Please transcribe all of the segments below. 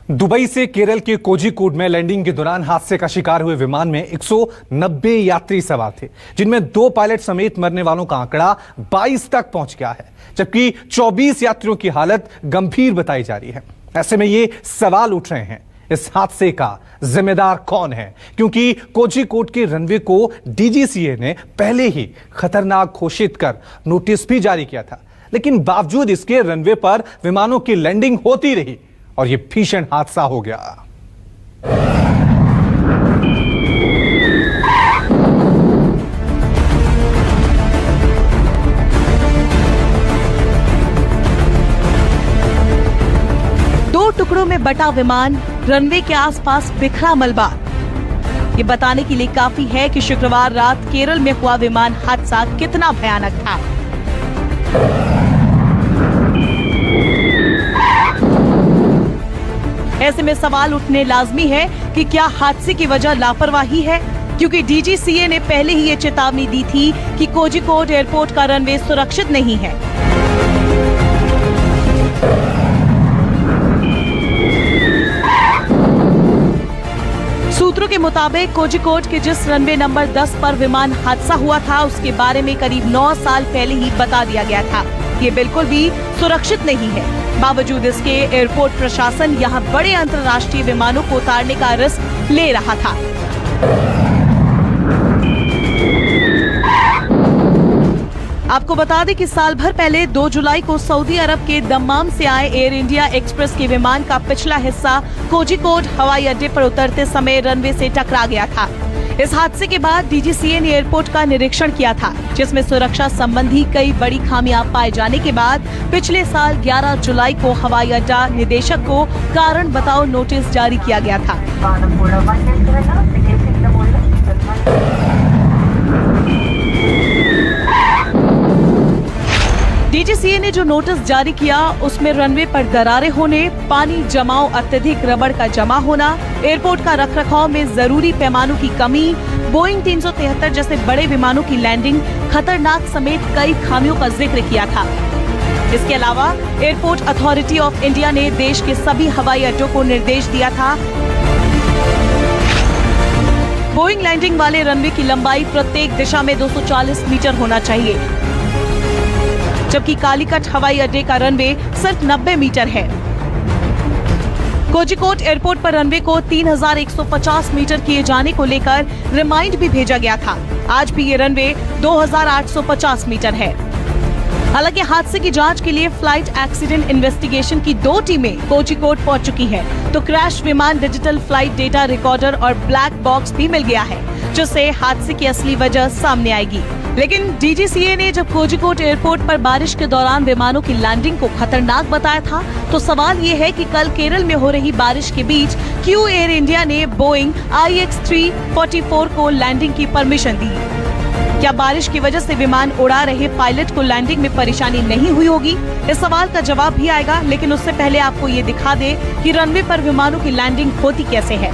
Dubai से केरल के कोझिकोड में लैंडिंग के दौरान हादसे का शिकार हुए विमान में 190 यात्री सवार थे, जिनमें 2 पायलट समेत मरने वालों का आंकड़ा 22 तक पहुंच गया है, जबकि 24 यात्रियों की हालत गंभीर बताई जा रही है। ऐसे में ये सवाल उठ रहे हैं, इस हादसे का जिम्मेदार कौन है? क्योंकि कोझिकोड के रनवे को डीजीसीए ने पहले ही खतरनाक घोषित कर नोटिस भी जारी किया था, लेकिन बावजूद इसके रनवे पर विमानों की लैंडिंग होती रही और यह भीषण हादसा हो गया। दो टुकड़ों में बटा विमान, रनवे के आसपास बिखरा मलबा। ये बताने के लिए काफी है कि शुक्रवार रात केरल में हुआ विमान हादसा कितना भयानक था। ऐसे में सवाल उठने लाजमी है कि क्या हादसे की वजह लापरवाही है, क्योंकि डीजीसीए ने पहले ही ये चेतावनी दी थी कि कोझिकोड एयरपोर्ट का रनवे सुरक्षित नहीं है। सूत्रों के मुताबिक कोझिकोड के जिस रनवे नंबर 10 पर विमान हादसा हुआ था, उसके बारे में करीब 9 साल पहले ही बता दिया गया था। ये बिल्कुल भी सुरक्षित नहीं है। बावजूद इसके एयरपोर्ट प्रशासन यहाँ बड़े अंतर्राष्ट्रीय विमानों को उतारने का रिस्क ले रहा था। आपको बता दें कि साल भर पहले 2 जुलाई को सऊदी अरब के दम्माम से आए एयर इंडिया एक्सप्रेस के विमान का पिछला हिस्सा कोझिकोड हवाई अड्डे पर उतरते समय रनवे से टकरा गया था। इस हादसे के बाद डीजीसीए ने एयरपोर्ट का निरीक्षण किया था, जिसमें सुरक्षा संबंधी कई बड़ी खामियां पाए जाने के बाद पिछले साल 11 जुलाई को हवाई अड्डा निदेशक को कारण बताओ नोटिस जारी किया गया था। डीजीसीए ने जो नोटिस जारी किया, उसमें रनवे पर दरारें होने, पानी जमाव, अत्यधिक रबड़ का जमा होना, एयरपोर्ट का रखरखाव में जरूरी पैमानों की कमी, बोइंग 373 जैसे बड़े विमानों की लैंडिंग खतरनाक समेत कई खामियों का जिक्र किया था। इसके अलावा एयरपोर्ट अथॉरिटी ऑफ इंडिया ने देश के सभी हवाई अड्डों को निर्देश दिया था, बोइंग लैंडिंग वाले रनवे की लंबाई प्रत्येक दिशा में 240 मीटर होना चाहिए, जबकि कालीकट हवाई अड्डे का रनवे सिर्फ 90 मीटर है। कोझिकोड एयरपोर्ट पर रनवे को 3150 मीटर किए जाने को लेकर रिमाइंड भी भेजा गया था। आज भी ये रनवे 2850 मीटर है। हालांकि हादसे की जांच के लिए फ्लाइट एक्सीडेंट इन्वेस्टिगेशन की 2 टीमें कोझिकोड पहुंच चुकी हैं, तो क्रैश विमान डिजिटल फ्लाइट डेटा रिकॉर्डर और ब्लैक बॉक्स भी मिल गया है, जिससे हादसे की असली वजह सामने आएगी। लेकिन डीजीसीए ने जब कोझिकोड एयरपोर्ट पर बारिश के दौरान विमानों की लैंडिंग को खतरनाक बताया था, तो सवाल ये है कि कल केरल में हो रही बारिश के बीच क्यों एयर इंडिया ने बोइंग IX344 को लैंडिंग की परमिशन दी? क्या बारिश की वजह से विमान उड़ा रहे पायलट को लैंडिंग में परेशानी नहीं हुई होगी? इस सवाल का जवाब भी आएगा, लेकिन उससे पहले आपको ये दिखा दे कि रनवे पर विमानों की लैंडिंग होती कैसे है।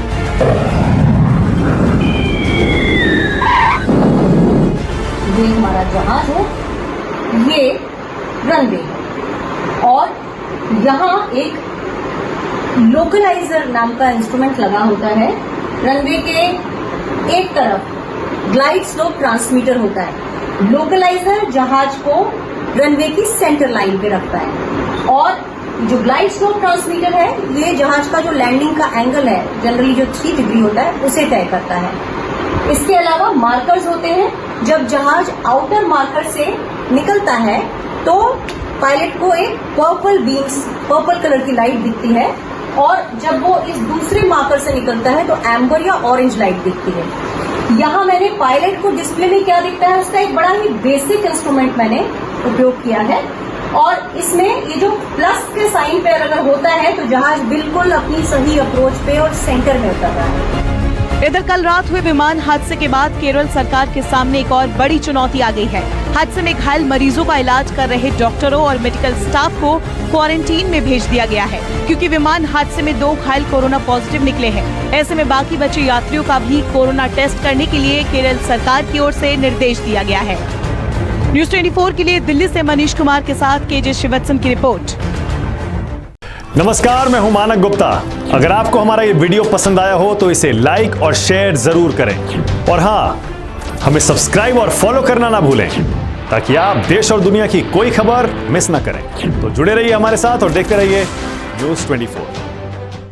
ये हमारा जहाज है, ये रनवे और यहाँ एक लोकलाइजर नाम का इंस्ट्रूमेंट लगा होता है। रनवे के एक तरफ ग्लाइड स्लोप ट्रांसमीटर होता है। लोकलाइजर जहाज को रनवे की सेंटर लाइन पे रखता है और जो ग्लाइड स्लोप ट्रांसमीटर है, ये जहाज का जो लैंडिंग का एंगल है, जनरली जो 3 डिग्री होता है, उसे तय करता है। इसके अलावा मार्कर्स होते हैं। जब जहाज आउटर मार्कर से निकलता है तो पायलट को एक पर्पल कलर की लाइट दिखती है, और जब वो इस दूसरे मार्कर से निकलता है तो एम्बर या ऑरेंज लाइट दिखती है। यहाँ मैंने पायलट को डिस्प्ले में क्या दिखता है, उसका एक बड़ा ही बेसिक इंस्ट्रूमेंट मैंने उपयोग किया है, और इसमें ये जो प्लस के साइन पे अगर होता है तो जहाज बिल्कुल अपनी सही अप्रोच पे और सेंटर में उतर रहा है। इधर कल रात हुए विमान हादसे के बाद केरल सरकार के सामने एक और बड़ी चुनौती आ गई है। हादसे में घायल मरीजों का इलाज कर रहे डॉक्टरों और मेडिकल स्टाफ को क्वारंटीन में भेज दिया गया है, क्योंकि विमान हादसे में 2 घायल कोरोना पॉजिटिव निकले हैं। ऐसे में बाकी बचे यात्रियों का भी कोरोना टेस्ट करने के लिए केरल सरकार की ओर से निर्देश दिया गया है। न्यूज़ 24 के लिए दिल्ली से मनीष कुमार के साथ केजे शिवत्सन की रिपोर्ट। नमस्कार, मैं हूं मानक गुप्ता। अगर आपको हमारा ये वीडियो पसंद आया हो तो इसे लाइक और शेयर जरूर करें और हाँ, हमें सब्सक्राइब और फॉलो करना ना भूलें ताकि आप देश और दुनिया की कोई खबर मिस ना करें। तो जुड़े रहिए हमारे साथ और देखते रहिए News 24।